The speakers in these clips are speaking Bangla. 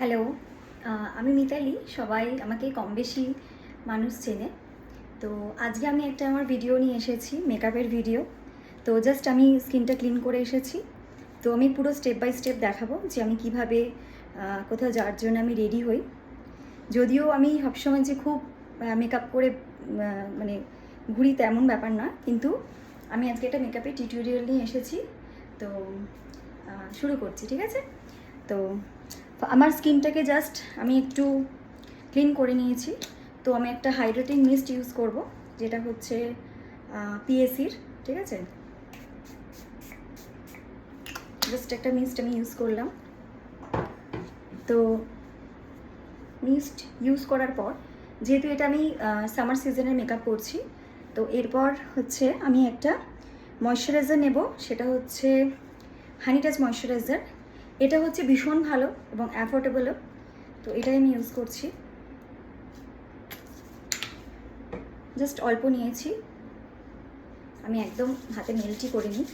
হ্যালো, আমি মিতালি। সবাই আমাকে কম বেশি মানুষ চেনে। তো আজকে আমি একটা আমার ভিডিও নিয়ে এসেছি, মেকআপের ভিডিও। তো জাস্ট আমি স্কিনটা ক্লিন করে এসেছি। তো আমি পুরো স্টেপ বাই স্টেপ দেখাবো যে আমি কিভাবে কোথাও যাওয়ার জন্য আমি রেডি হই। যদিও আমি সবসময় যে খুব মেকআপ করে মানে ঘুরি তেমন ব্যাপার না, কিন্তু আমি আজকে একটা মেকআপের টিউটোরিয়াল নিয়ে এসেছি। তো শুরু করছি, ঠিক আছে? তো আমার স্কিনটাকে জাস্ট আমি একটু ক্লিন করে নিয়েছি। তো আমি একটা হাইড্রেটিং মিস্ট ইউজ করব, যেটা হচ্ছে পিএসির, ঠিক আছে? জাস্ট একটা মিস্ট আমি ইউজ করলাম। তো মিস্ট ইউজ করার পর, যেহেতু এটা আমি সামার সিজনের মেকআপ করছি, তো এরপর হচ্ছে আমি একটা ময়শ্চারাইজার নেব। সেটা হচ্ছে হানি টাচ ময়শ্চারাইজার। এটা হচ্ছে ভীষণ ভালো এবং অ্যাফোর্ডেবলও। তো এটাই আমি ইউজ করছি। জাস্ট অল্প নিয়েছি, আমি একদম হাতে মেল্টই করে নিই।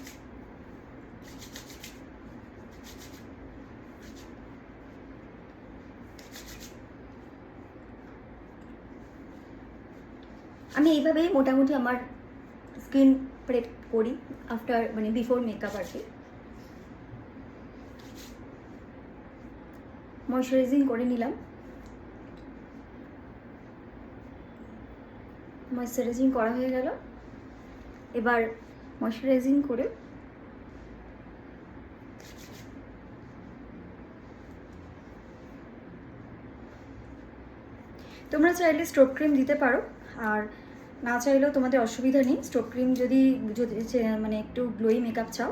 আমি এইভাবেই মোটামুটি আমার স্কিন প্রেপ করি আফটার, মানে বিফোর মেকআপ আর কি। ময়শ্চারাইজিং করে নিলাম। ময়শ্চারাইজিং করা হয়ে গেল। এবার ময়শ্চারাইজিং করে তোমরা চাইলে স্ট্রোক ক্রিম দিতে পারো, আর না চাইলেও তোমাদের অসুবিধা নেই। স্ট্রোক ক্রিম যদি যদি মানে একটু গ্লোই মেকআপ চাও,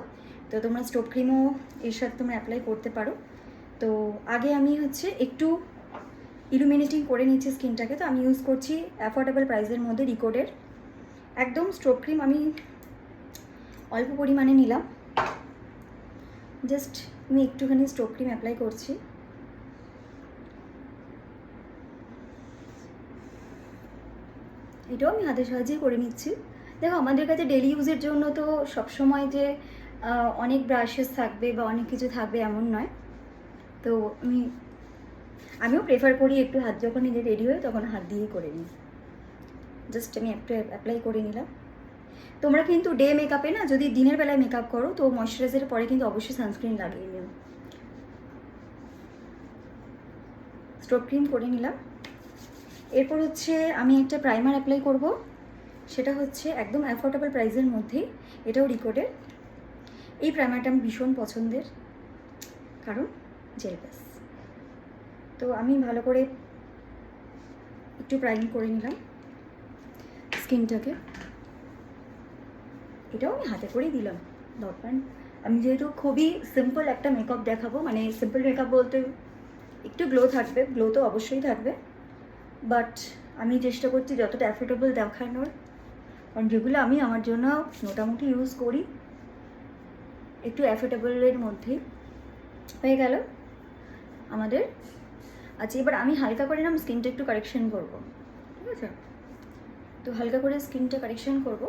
তো তোমরা স্ট্রোক ক্রিমও এর সাথে তোমরা অ্যাপ্লাই করতে পারো। তো আগে আমি হচ্ছে একটু ইলুমিনেটিং করে নিচ্ছি স্কিনটাকে। তো আমি ইউজ করছি অ্যাফোর্ডেবল প্রাইসের মধ্যে রিকোডের একদম স্ট্রোক ক্রিম। আমি অল্প পরিমাণে নিলাম, জাস্ট আমি একটুখানি স্ট্রোক ক্রিম অ্যাপ্লাই করছি। এটাও আমি হাতের সাহায্যেই করে নিচ্ছি। দেখো, আমাদের কাছে ডেলি ইউজের জন্য তো সবসময় যে অনেক ব্রাশেস থাকবে বা অনেক কিছু থাকবে এমন নয়। তো আমিও প্রেফার করি একটু হাত যখন নিজে রেডি হয় তখন হাত দিয়েই করে নিই। জাস্ট আমি একটু অ্যাপ্লাই করে নিলাম। তোমরা কিন্তু ডে মেকআপে না, যদি দিনের বেলায় মেকআপ করো তো ময়শ্চারাইজারের পরে কিন্তু অবশ্যই সানস্ক্রিন লাগিয়ে নিও। স্ট্রোক ক্রিম করে নিলাম। এরপর হচ্ছে আমি একটা প্রাইমার অ্যাপ্লাই করব। সেটা হচ্ছে একদম অ্যাফোর্ডেবল প্রাইসের মধ্যেই, এটাও রিকোডের। এই প্রাইমারটা আমি ভীষণ পছন্দের, কারণ জেল বেস। তো আমি ভালো করে একটু প্রাইম করে নিলাম স্কিনটাকে। এটাও আমি হাতে করেই দিলাম দরকার। আমি যেহেতু খুবই সিম্পল একটা মেকআপ দেখাবো, মানে সিম্পল মেকআপ বলতে একটু গ্লো থাকবে, গ্লো তো অবশ্যই থাকবে, বাট আমি চেষ্টা করছি যতটা অ্যাফোর্ডেবল দেখানোর। কারণ যেগুলো আমি আমার জন্য মোটামুটি ইউজ করি, একটু অ্যাফোর্ডেবলের মধ্যেই হয়ে গেল আমাদের। আচ্ছা, এবার আমি হালকা করে না স্কিনটা একটু কারেকশন করবো, ঠিক আছে? তো হালকা করে স্কিনটা কারেকশন করব।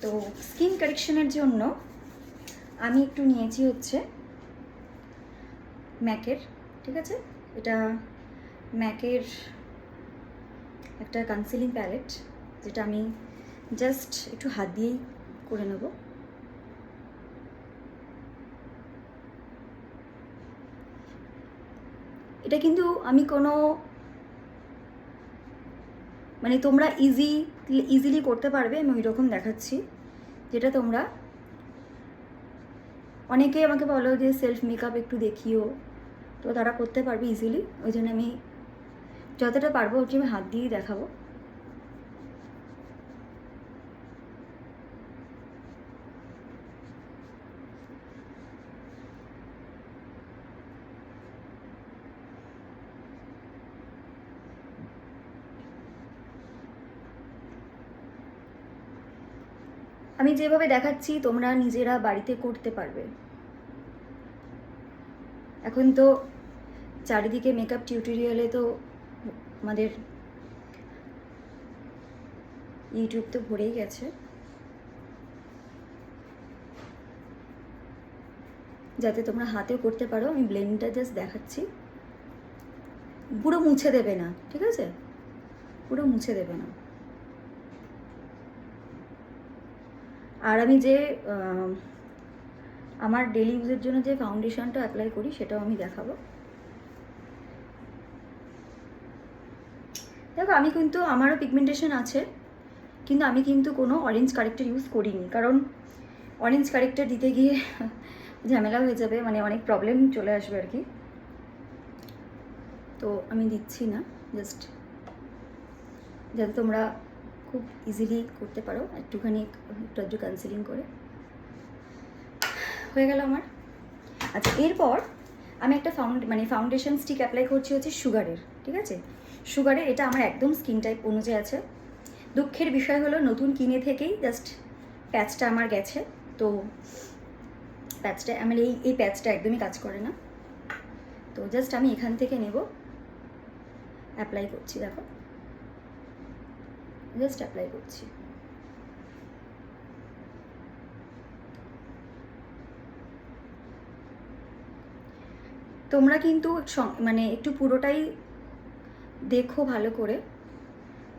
তো স্কিন কারেকশনের জন্য আমি একটু নিয়েছি হচ্ছে ম্যাকের, ঠিক আছে? এটা ম্যাকের একটা কনসিলিং প্যালেট, যেটা আমি জাস্ট একটু হাত দিয়েই করে নেব। এটা কিন্তু আমি কোনো, মানে তোমরা ইজিলি করতে পারবে, আমি ওই রকম দেখাচ্ছি। যেটা তোমরা, অনেকে আমাকে বলো যে সেলফ মেকআপ একটু দেখিও, তো তারা করতে পারবে ইজিলি। ওই জন্য আমি যতটা পারবো ওকে আমি হাত দিয়েই দেখাবো। আমি যেভাবে দেখাচ্ছি তোমরা নিজেরা বাড়িতে করতে পারবে। এখন তো চারিদিকে মেকআপ টিউটোরিয়ালে তো আমাদের ইউটিউব তো ভরেই গেছে। যাতে তোমরা হাতেও করতে পারো। আমি ব্লেন্ডটা জাস্ট দেখাচ্ছি, পুরো মুছে দেবে না, ঠিক আছে? পুরো মুছে দেবে না। আর আমি যে আমার ডেলি ইউজের জন্য যে ফাউন্ডেশনটা অ্যাপ্লাই করি সেটাও আমি দেখাবো। দেখো, আমি কিন্তু আমারও পিগমেন্টেশন আছে, কিন্তু আমি কিন্তু কোনো অরেঞ্জ কারেক্টার ইউজ করিনি, কারণ অরেঞ্জ কারেক্টার দিতে গিয়ে ঝামেলা হয়ে যাবে, মানে অনেক প্রবলেম চলে আসবে আর কি। তো আমি দিচ্ছি না, জাস্ট যাতে তোমরা খুব ইজিলি করতে পারো, একটুখানি একটু কনসিলিং করে। হয়ে গেল আমার। আচ্ছা, এরপর আমি একটা ফাউন্ডেশন স্টিক অ্যাপ্লাই করছি হচ্ছে সুগারের, ঠিক আছে? সুগারের এটা আমার একদম স্কিন টাইপ অনুযায়ী আছে। দুঃখের বিষয় হলো নতুন কিনে থেকেই জাস্ট প্যাচটা আমার গেছে, তো প্যাচটা আমার এই প্যাচটা একদমই কাজ করে না। তো জাস্ট আমি এখান থেকে নেব, অ্যাপ্লাই করছি, দেখো জাস্ট অ্যাপ্লাই করছি। তোমরা কিন্তু মানে একটু পুরোটাই দেখো ভালো করে,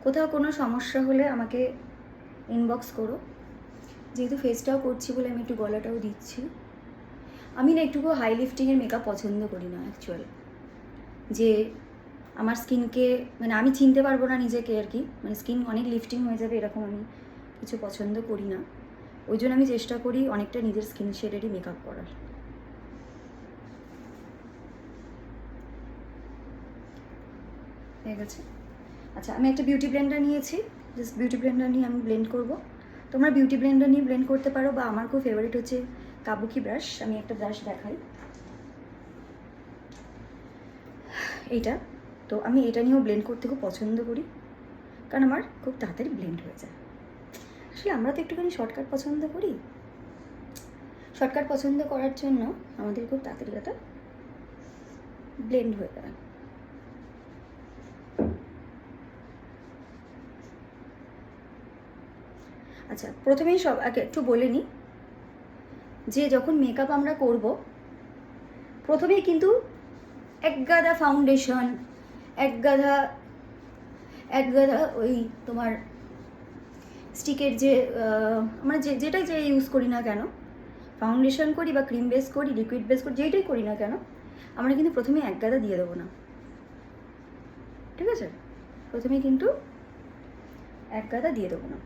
কোথাও কোনো সমস্যা হলে আমাকে ইনবক্স করো। যেহেতু ফেসটাও করছি বলে আমি একটু গলাটাও দিচ্ছি। আমি না একটুকু হাই লিফটিংয়ের মেকআপ পছন্দ করি না অ্যাকচুয়াল, যে আমার স্কিনকে মানে আমি চিনতে পারবো না নিজেকে আর কি, মানে স্কিন অনেক লিফটিং হয়ে যাবে এরকম আমি কিছু পছন্দ করি না। ওই জন্য আমি চেষ্টা করি অনেকটা নিজের স্কিন শেডেরই মেকআপ করার। হয়ে গেছে। আচ্ছা, আমি একটা বিউটি ব্লেন্ডার নিয়েছি, জাস্ট বিউটি ব্লেন্ডার নিয়ে আমি ব্লেন্ড করব। তোমরা বিউটি ব্লেন্ডার নিয়ে ব্লেন্ড করতে পারো, বা আমার খুব ফেভারিট হচ্ছে কাবুকি ব্রাশ। আমি একটা ব্রাশ দেখাই, এইটা। তো আমি এটা নিয়েও ব্লেন্ড করতে খুব পছন্দ করি, কারণ আমার খুব তাড়াতাড়ি ব্লেন্ড হয়ে যায়। আসলে আমরা তো একটুখানি শর্টকাট পছন্দ করি, শর্টকাট পছন্দ করার জন্য আমাদের খুব তাড়াতাড়ি এটা ব্লেন্ড হয়ে যায়। আচ্ছা, প্রথমেই সব আগে একটু বলে নিই যে যখন মেকআপ আমরা করব প্রথমেই কিন্তু এক গাদা ফাউন্ডেশন, এক গাদা ওই তোমার স্টিকের যে আমরা যেটাই যে ইউজ করি না কেন, ফাউন্ডেশন করি বা ক্রিম বেস করি, লিকুইড বেস করি, যেটাই করি না কেন, আমরা কিন্তু প্রথমে এক গাদা দিয়ে দেবো না, ঠিক আছে? প্রথমে কিন্তু এক গাদা দিয়ে দেবো না,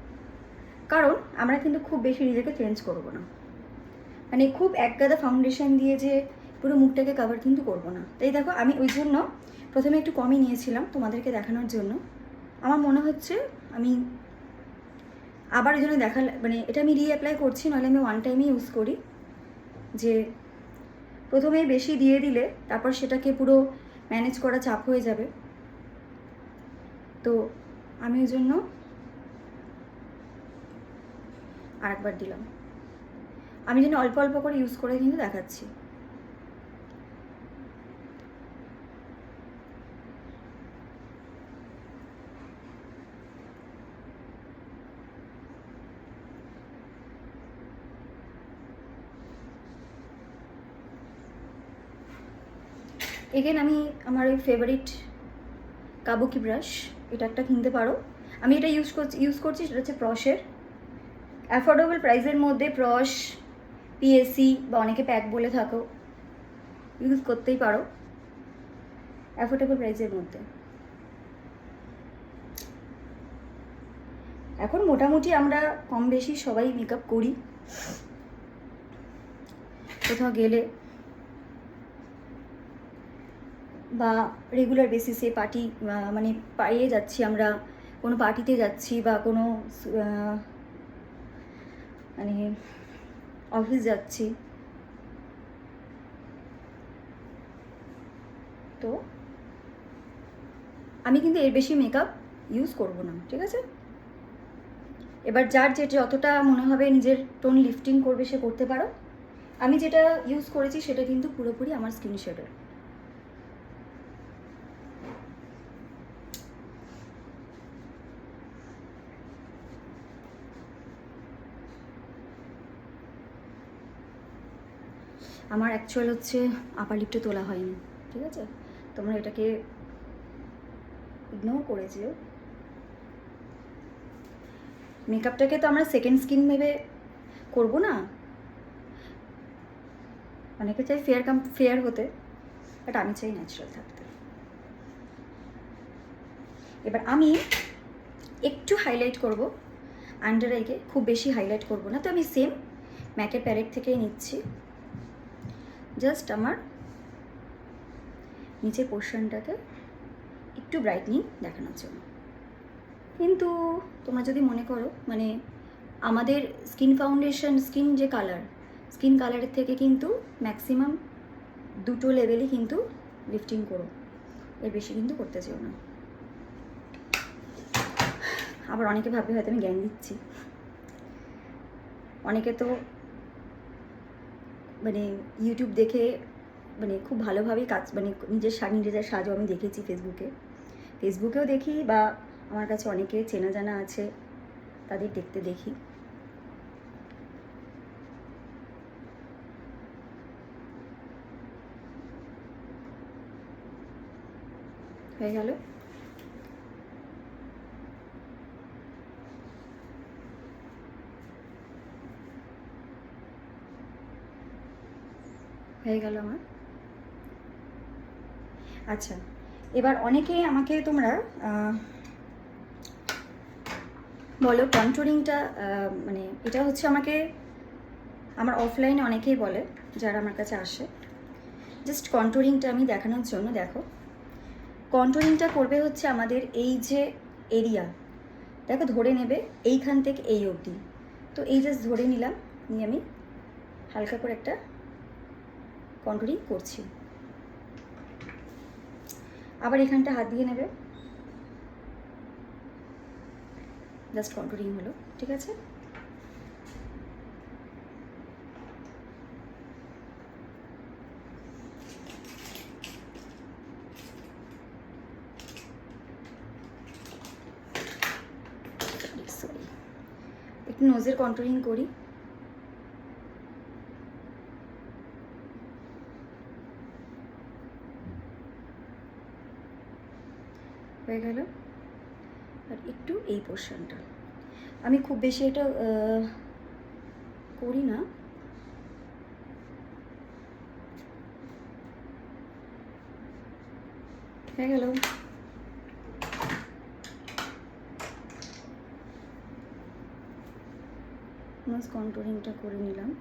কারণ আমরা কিন্তু খুব বেশি নিজেকে চেঞ্জ করবো না, মানে খুব এক গাদা ফাউন্ডেশন দিয়ে যে পুরো মুখটাকে কভার কিন্তু করবো না। তাই দেখো, আমি ওই জন্য প্রথমে একটু কমই নিয়েছিলাম তোমাদেরকে দেখানোর জন্য। আমার মনে হচ্ছে আমি আবার ওই জন্য মানে এটা আমি রিঅ্যাপ্লাই করছি, নাহলে আমি ওয়ান টাইমই ইউজ করি, যে প্রথমে বেশি দিয়ে দিলে তারপর সেটাকে পুরো ম্যানেজ করা চাপ হয়ে যাবে। তো আমি ওই জন্য আরেকবার দিলাম। আমি যেন অল্প অল্প করে ইউজ করে কিন্তু দেখাচ্ছি। এগেন আমি আমার ওই ফেভারিট কাবুকি ব্রাশ, এটা একটা কিনতে পারো। আমি এটা ইউজ করছি সেটা হচ্ছে প্রশের। অ্যাফোর্ডেবল প্রাইসের মধ্যে প্রশ, পিএসসি বা অনেকে প্যাক বলে থাকো, ইউজ করতেই পারো অ্যাফোর্ডেবল প্রাইসের মধ্যে। এখন মোটামুটি আমরা কম বেশি সবাই মেকআপ করি, কোথাও গেলে বা রেগুলার বেসিসে পার্টি মানে পাইয়ে যাচ্ছি, আমরা কোনো পার্টিতে যাচ্ছি বা কোনো মানে অফিস যাচ্ছি, তো আমি কিন্তু এর বেশি মেকআপ ইউজ করব না, ঠিক আছে? এবার যার যতটা মনে হবে নিজের টোন লিফটিং করবে সে করতে পারো। আমি যেটা ইউজ করেছি সেটা কিন্তু পুরোপুরি আমার স্কিন শেডের। আমার অ্যাকচুয়াল হচ্ছে আপার লিপটা তোলা হয়নি, ঠিক আছে? তোমরা এটাকে ইগনোর করেছিও। মেকআপটাকে তো আমরা সেকেন্ড স্কিন ভেবে করবো না। অনেকে চাই ফেয়ার হতে, বাট আমি চাই ন্যাচারাল থাকতে। এবার আমি একটু হাইলাইট করব আন্ডার আইকে, খুব বেশি হাইলাইট করব না। তো আমি সেম ম্যাকের প্যালেট থেকেই নিচ্ছি, জাস্ট আমার নিচের পোর্শনটাকে একটু ব্রাইটনিং দেখানোর জন্য। কিন্তু তোমরা যদি মনে করো মানে আমাদের স্কিন ফাউন্ডেশন, স্কিন কালারের থেকে কিন্তু ম্যাক্সিমাম 2 লেভেলই কিন্তু লিফটিং করো, এর বেশি কিন্তু করতে চেও না। আবার অনেকে ভাববে হয়তো আমি জ্ঞান দিচ্ছি, অনেকে তো মানে ইউটিউব দেখে মানে খুব ভালোভাবেই কাজ মানে নিজের সাজও আমি দেখেছি ফেসবুকেও দেখি, বা আমার কাছে অনেকে চেনা জানা আছে তাদের দেখতে দেখি। হয়ে গেল। হয়ে গেল আমার। আচ্ছা, এবার অনেকে আমাকে তোমরা বলো কন্ট্রোলিংটা, মানে এটা হচ্ছে আমাকে আমার অফলাইনে অনেকেই বলে যারা আমার কাছে আসে, জাস্ট কন্ট্রোলিংটা আমি দেখানোর জন্য। দেখো, কন্ট্রোলিংটা করবে হচ্ছে আমাদের এই যে এরিয়া, দেখো ধরে নেবে এইখান থেকে এই অবধি। তো এই জাস্ট ধরে নিলাম, নিয়ে আমি হালকা করে একটা কন্ট্রোলিং করছি। আবার এখানটা হাত দিয়ে নেবে, জাস্ট কন্ট্রোলিং হলো, ঠিক আছে? সরি, একটু নোজের কন্ট্রোলিং করি। হয়ে গেল। আর একটু এই পোর্শনটা আমি খুব বেশি এটা করি না, হয়ে গেল। নোজ কন্ট্রোলিংটা করে নিলাম।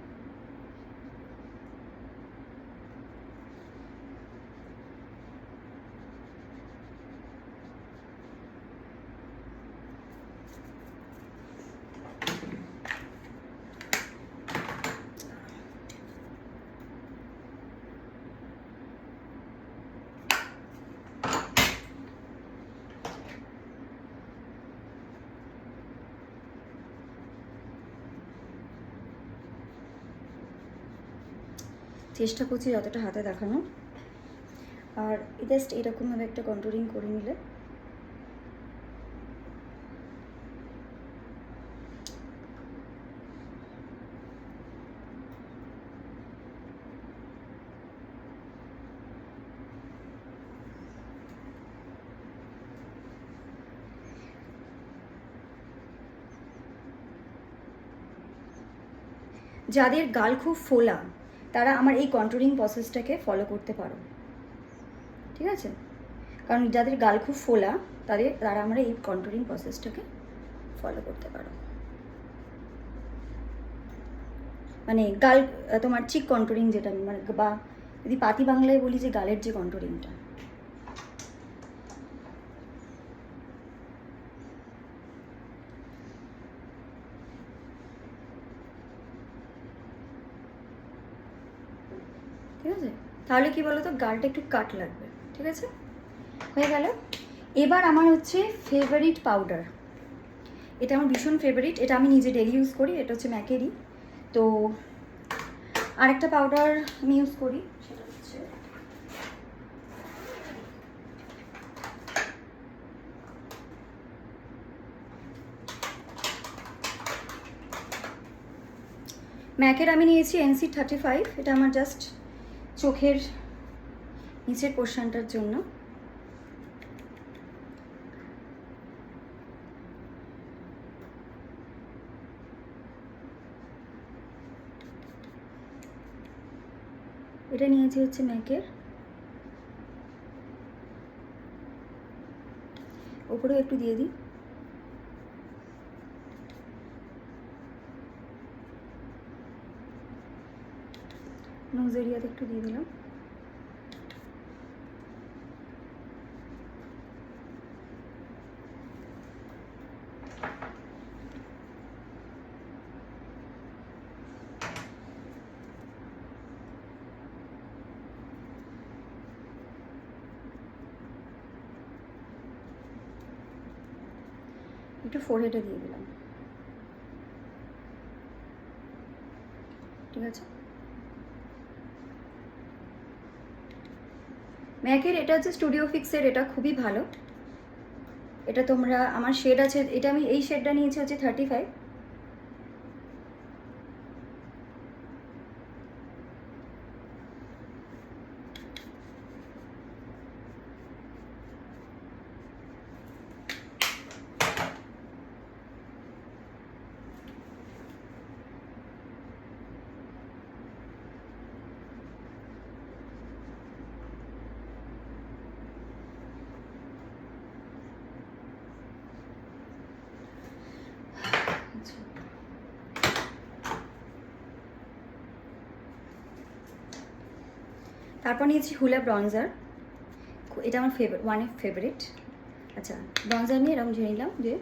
চেষ্টা করছি যতটা হাতে দেখানো। আর জাস্ট এরকমভাবে একটা কন্ট্রোলিং করে নিলে যাদের গাল খুব ফোলা তারা আমার এই কন্ট্রোলিং প্রসেসটাকে ফলো করতে পারো, ঠিক আছে? কারণ যাদের গাল খুব ফোলা তারা আমরা এই কন্ট্রোলিং প্রসেসটাকে ফলো করতে পারো। মানে গাল তোমার চিক কন্ট্রোলিং যেটা মানে, বা যদি পাতি বাংলায় বলি যে গালের যে কন্ট্রোলিংটা। ঠিক আছে, তাহলে কি বলো তো গালটা একটু কাট লাগবে, ঠিক আছে? হয়ে গেল। এবার আমার হচ্ছে ফেভারিট পাউডার, এটা আমার ভীষণ ফেভারিট, এটা আমি নিজে ডেলি ইউজ করি, এটা হচ্ছে ম্যাকেরই। তো আরেকটা পাউডার আমি ইউজ করি, সেটা হচ্ছে ম্যাকের। আমি নিয়েছি NC35, এটা আমার জাস্ট চোখের নিচের পোর্শনটার জন্য। এটা নিয়েছি হচ্ছে ম্যাকের, ওপরেও একটু দিয়ে দিই। নোজ এরিয়াতে একটু দিয়ে দিলাম। একটু ফোরহেডে দিয়ে দিলাম। ঠিক আছে, ম্যাকের এটা হচ্ছে স্টুডিও ফিক্সের, এটা খুবই ভালো। এটা তোমরা, আমার শেড আছে, এটা আমি এই শেডটা নিয়েছি হচ্ছে 35। তারপর নিয়েছি হুলা ব্রঞ্জার, এটা আমার ওয়ান অফ ফেভারিট। আচ্ছা, ব্রঞ্জার নিয়ে এরকম ঝেড়ে নিলাম যে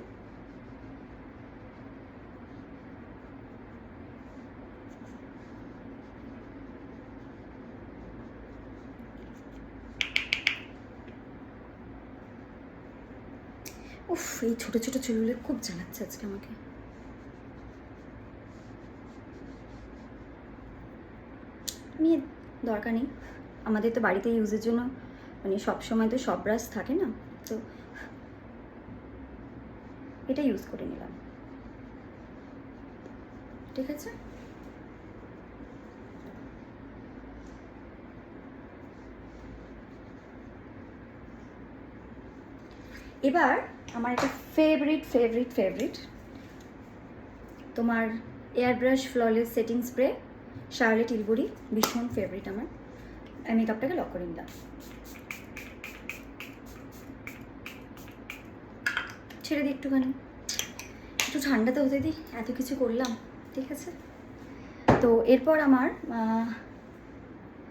উফ, এই ছোটো ছোটো চুলগুলো খুব জ্বালাচ্ছে আজকে আমাকে। নিয়ে দরকার নেই, আমাদের তো বাড়িতে ইউজের জন্য মানে সব সময় তো সব ব্রাশ থাকে না, তো এটা ইউজ করে নিলাম। ঠিক আছে, এবার আমার একটা ফেভারিট তোমার air brush flawless setting spray, Charlotte Tilbury, ভীষণ ফেভারিট আমার। আমি মেকআপটাকে লক করে নিলাম। ছেড়ে দিই একটুখানি, একটু ঠান্ডাতে হতে দিই, এত কিছু করলাম। ঠিক আছে, তো এরপর আমার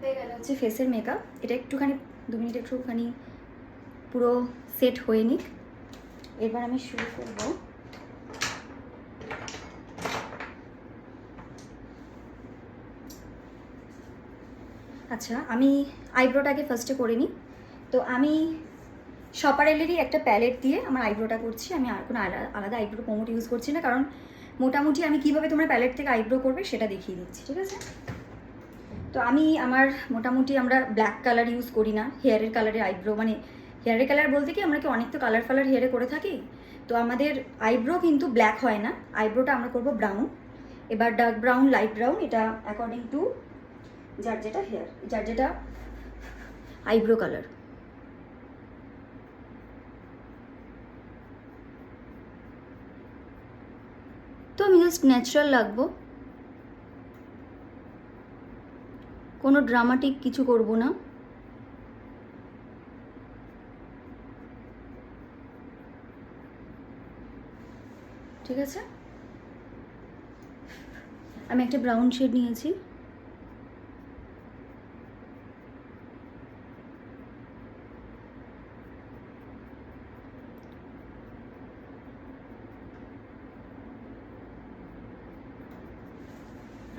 হয়ে গেল হচ্ছে ফেসের মেকআপ। এটা একটুখানি 2 মিনিট একটুখানি পুরো সেট হয়ে নিক। এবার আমি শুরু করব আচ্ছা, আমি আইব্রোটাকে ফার্স্টে করে নিই। তো আমি শপারেলেরই একটা প্যালেট দিয়ে আমার আইব্রোটা করছি। আমি আর কোনো আলাদা আইব্রো পোমোট ইউজ করছি না, কারণ মোটামুটি আমি কীভাবে তোমরা প্যালেট থেকে আইব্রো করবে সেটা দেখিয়ে দিচ্ছি। ঠিক আছে, তো আমি মোটামুটি আমরা ব্ল্যাক কালার ইউজ করি না হেয়ারের কালারে আইব্রো, মানে হেয়ারের কালার বলতে কি আমরা কি অনেক তো কালার ফালার হেয়ারে করে থাকি, তো আমাদের আইব্রো কিন্তু ব্ল্যাক হয় না, আইব্রোটা আমরা করব ব্রাউন। এবার ডার্ক ব্রাউন, লাইট ব্রাউন, এটা অ্যাকর্ডিং টু যার যেটা হেয়ার, যার যেটা আইব্রো কালার। তো আমি জাস্ট ন্যাচারাল লাগবো, কোনো ড্রামাটিক কিছু করব না। ঠিক আছে, আমি একটা ব্রাউন শেড নিয়েছি।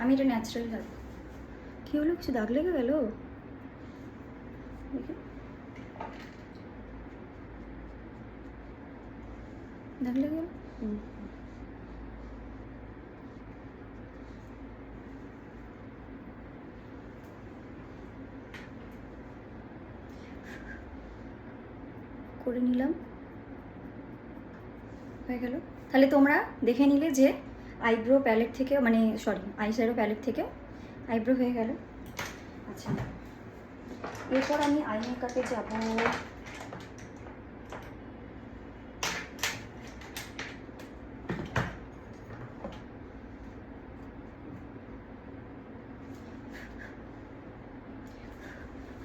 আমি এটা ন্যাচারাল লাগবো। কী হলো, কিছু দাগ লেগে গেল? দাগ লেগে গেল। করে নিলাম, হয়ে গেল। তাহলে তোমরা দেখে নিলে যে আইব্রো প্যালেট থেকেও, মানে সরি আইশ্যাডো প্যালেট থেকেও আইব্রো হয়ে গেল। আচ্ছা, এরপর আমি আই মেকআপে যাব।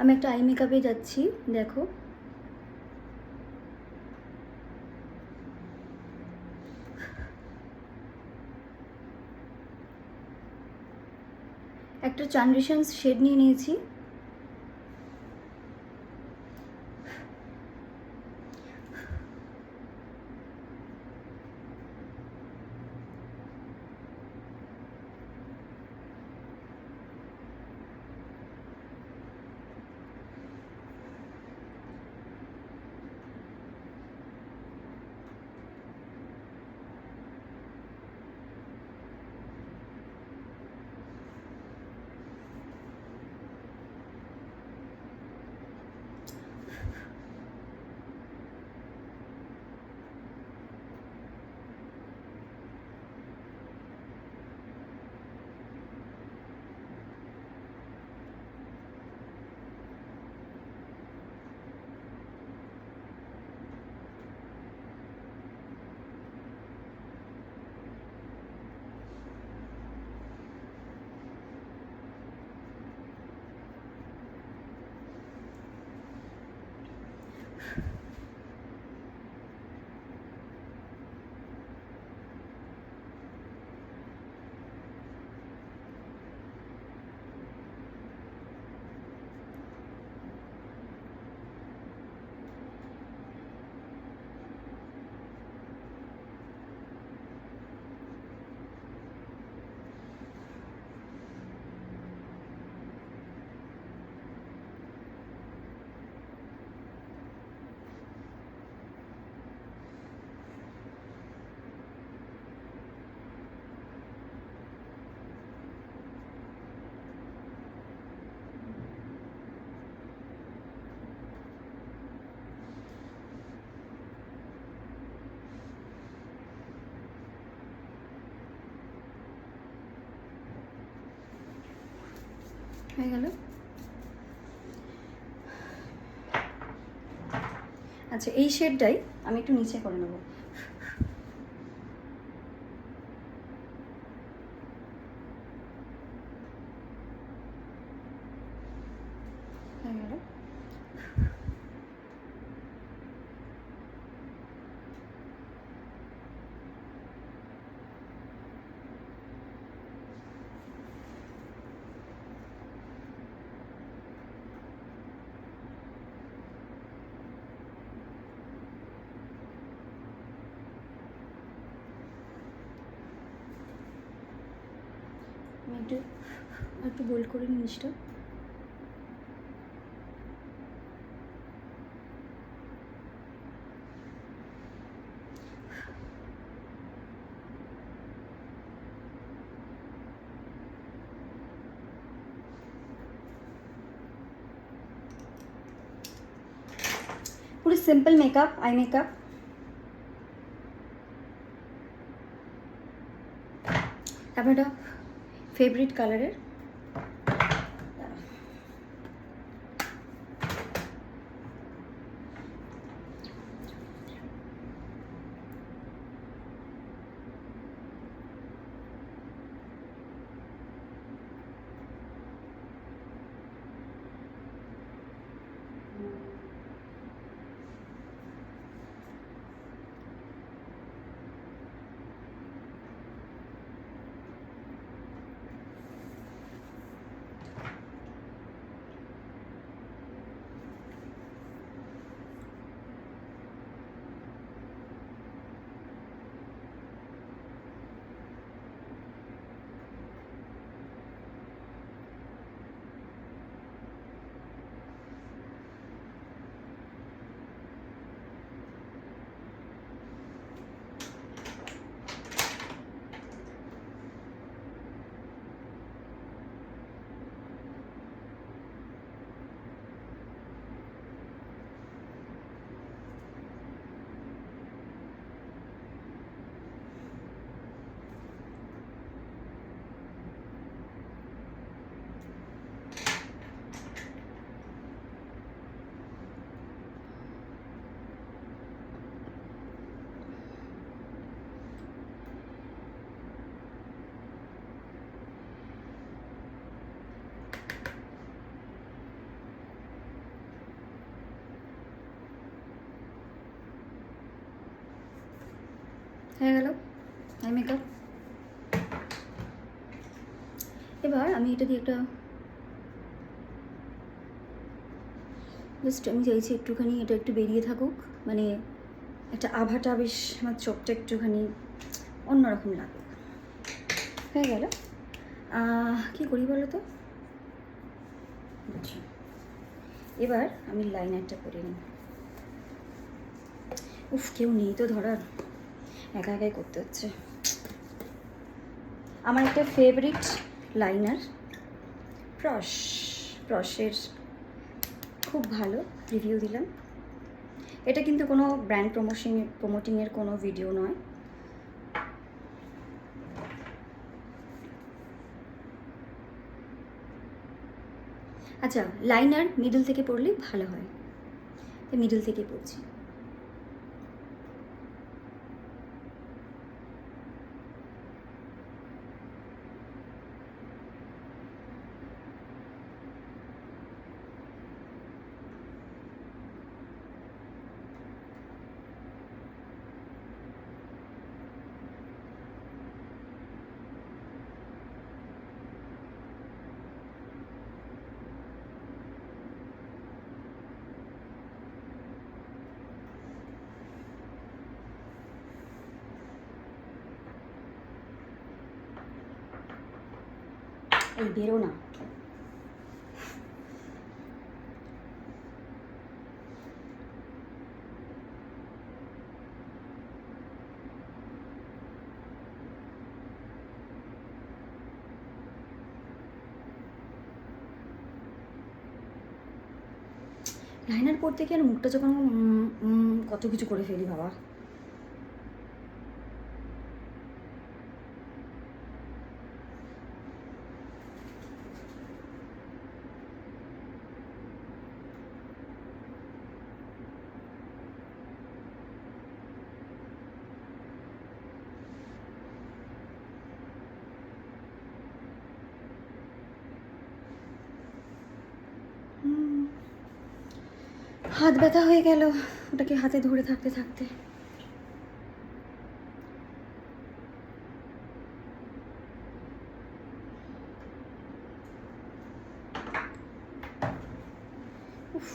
আমি একটা আই মেকআপে যাচ্ছি, দেখো। একটা ট্রানজিশন শেড নিয়ে নিয়েছি। হয়ে গেল। আচ্ছা, এই শেডটাই আমি একটু নিচে করে নেব। হয়ে গেল। আমি একটু বোল্ড করে নিই নিচটা। পুরো সিম্পল মেকআপ, আই মেকআপ। তারপর এটা ফেভারিট কালারের, হয়ে গেল আই মেকআপ। এবার আমি এটা দিয়ে একটা জাস্ট আমি চাইছি একটুখানি এটা একটু বেরিয়ে থাকুক, মানে একটা আভাটা বেশ আমার চোখটা একটুখানি অন্যরকম লাগুক। হয়ে গেল। কী করি বলো তো? আচ্ছা, এবার আমি লাইনারটা করে নিই। উফ, কেউ নেই তো ধরার, একা একাই করতে হচ্ছে। আমার একটা ফেভারিট লাইনার প্রশের, খুব ভালো, রিভিউ দিলাম। এটা কিন্তু কোনো ব্র্যান্ড প্রমোটিংয়ের কোনো ভিডিও নয়। আচ্ছা, লাইনার মিডল থেকে পড়লেই ভালো হয়, মিডল থেকে পড়ছি। এই বেরো না। লাইনার পড়তে কি আর মুখটা যখন কত কিছু করে ফেলি বাবা। হাত ব্যথা হয়ে গেল ওটাকে হাতে ধরে থাকতে থাকতে। উফ,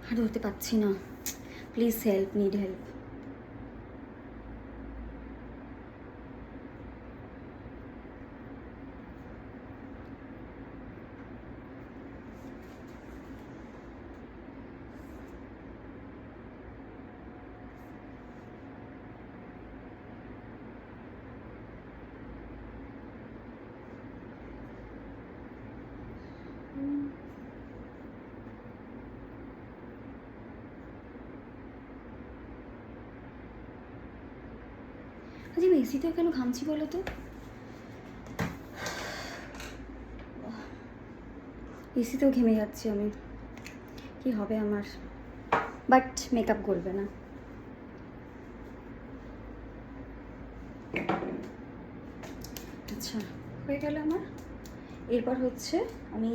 আর ধরতে পারছি না, প্লিজ হেল্প, নিড হেল্প। আচ্ছা, আমি এসিতেও কেন ঘামছি বলো তো? এসিতেও ঘেমে যাচ্ছি আমি, কি হবে আমার? বাট মেকআপ করবে না। আচ্ছা, হয়ে গেল আমার। এরপর হচ্ছে আমি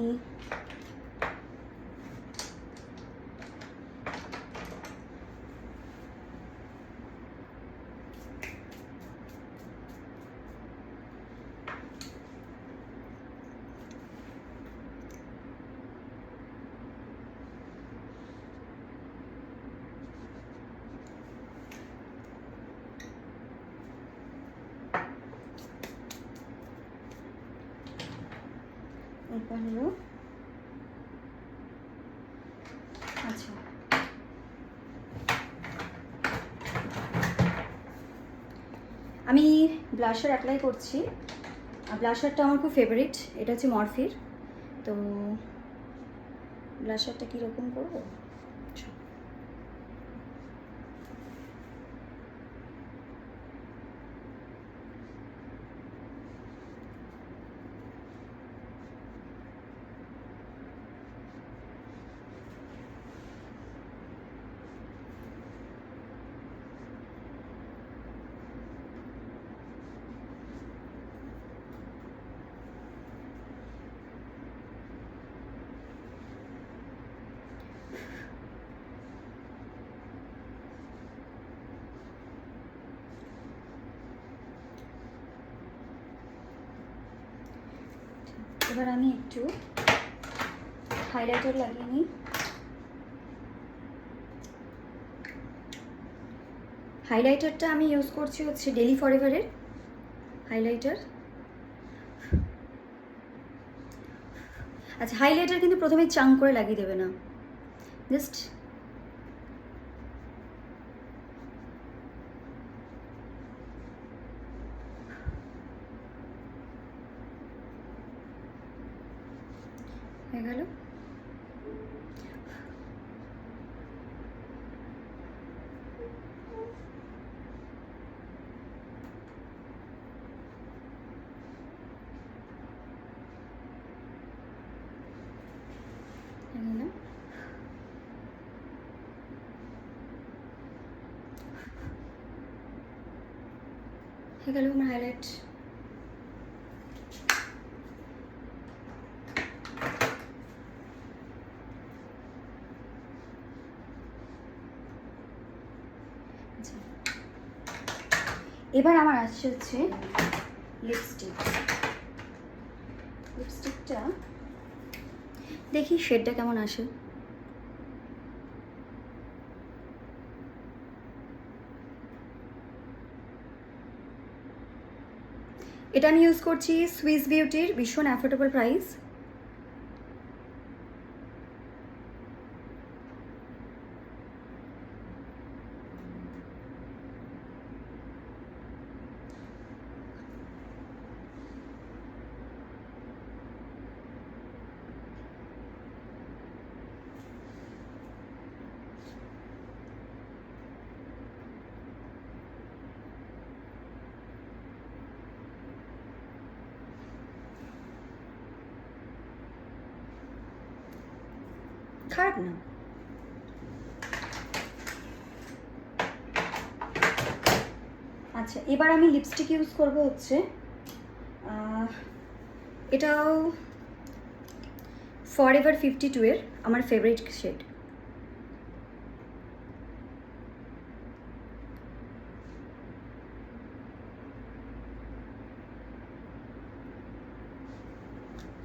হলো, আচ্ছা আমি ব্লাশার অ্যাপ্লাই করছি। আর ব্লাশারটা আমার খুব ফেভারিট, এটা হচ্ছে মরফির। তো ব্লাশারটা কীরকম করবো? এবার আমি একটু হাইলাইটার লাগিয়ে নিই। হাইলাইটারটা আমি ইউজ করছি হচ্ছে ডেলি ফরএভারের হাইলাইটার। আচ্ছা, হাইলাইটার কিন্তু প্রথমে চাং করে লাগিয়ে দেবে না, জাস্ট হয়ে গেল। হয়ে গেল আমার হাইলাইট। এবার আমার আসছে হচ্ছে লিপস্টিক। লিপস্টিকটা দেখি শেডটা কেমন আসে। এটা আমি ইউজ করছি সুইস বিউটির, ভীষণ অ্যাফোর্ডেবল প্রাইস। খারাপ না। আচ্ছা, এবার আমি লিপস্টিক ইউজ করব হচ্ছে এটাও ফরএভার 52 এর আমার ফেভারিট শেড।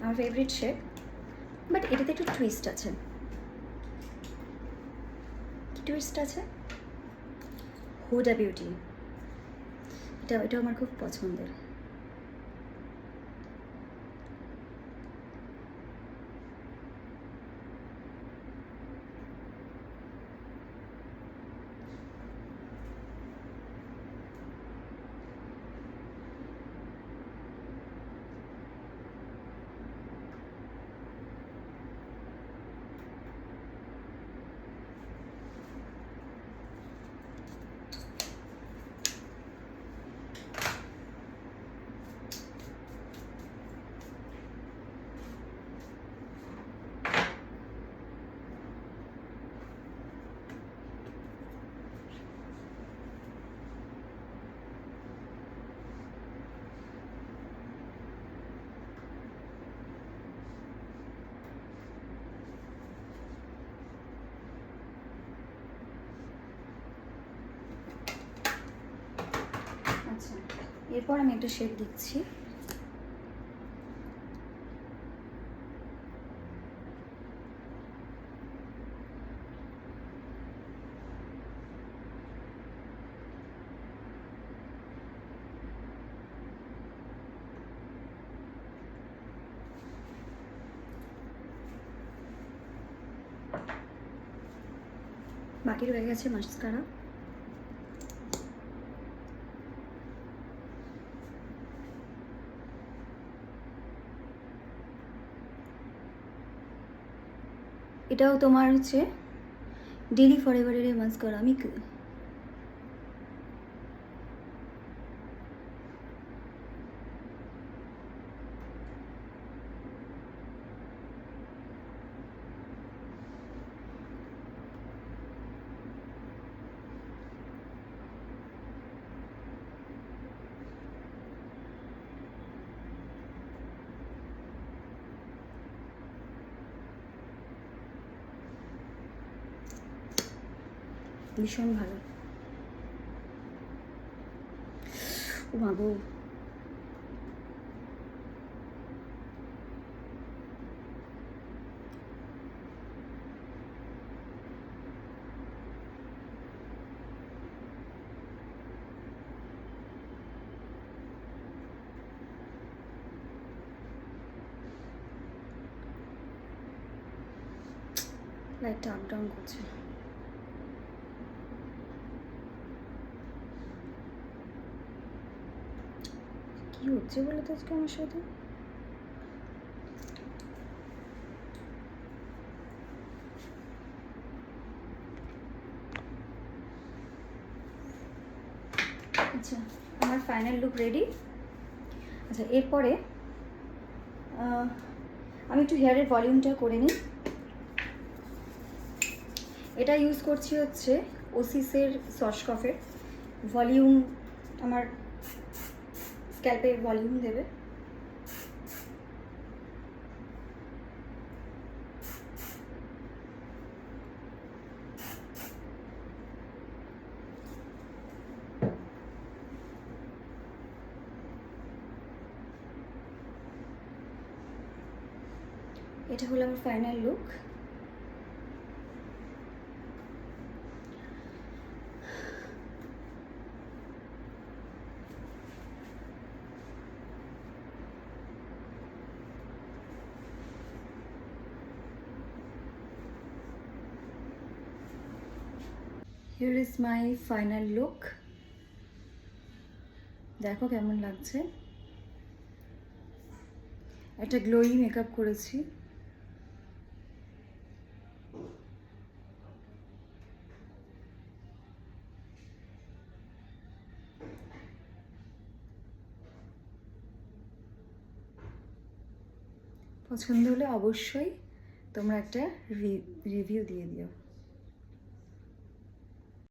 আমার ফেভারিট শেড, বাট এটাতে একটু টুইস্ট আছে। কি টুইস্ট আছে? হুডা বিউটি, এটা আমার খুব পছন্দের। আচ্ছা, এরপর আমি একটা শেড দিচ্ছি। বাকি রয়ে গেছে মাস্কারা। এটাও তোমার হচ্ছে ডেলি ফরএভারের মাস্কারা। আমি ভীষণ ভালো। ও বাবু, লাইটটা আপ ডাউন করছে। কি হচ্ছে বলো তো আজকে আমার সাথে? আচ্ছা, আমার ফাইনাল লুক রেডি। আচ্ছা, এরপরে আমি একটু হেয়ারের ভলিউমটা করে নিই। এটা ইউজ করছি হচ্ছে ওসিসের সসকফের ভলিউম। আমার স্ক্যাল্পে ভলিউম দেবে। এটা হলো আমার final look. Here is my final look. দেখো কেমন লাগছে। একটা গ্লোয়ি মেকআপ করেছি। পছন্দ হলে অবশ্যই তোমরা একটা রিভিউ দিয়ে দিও।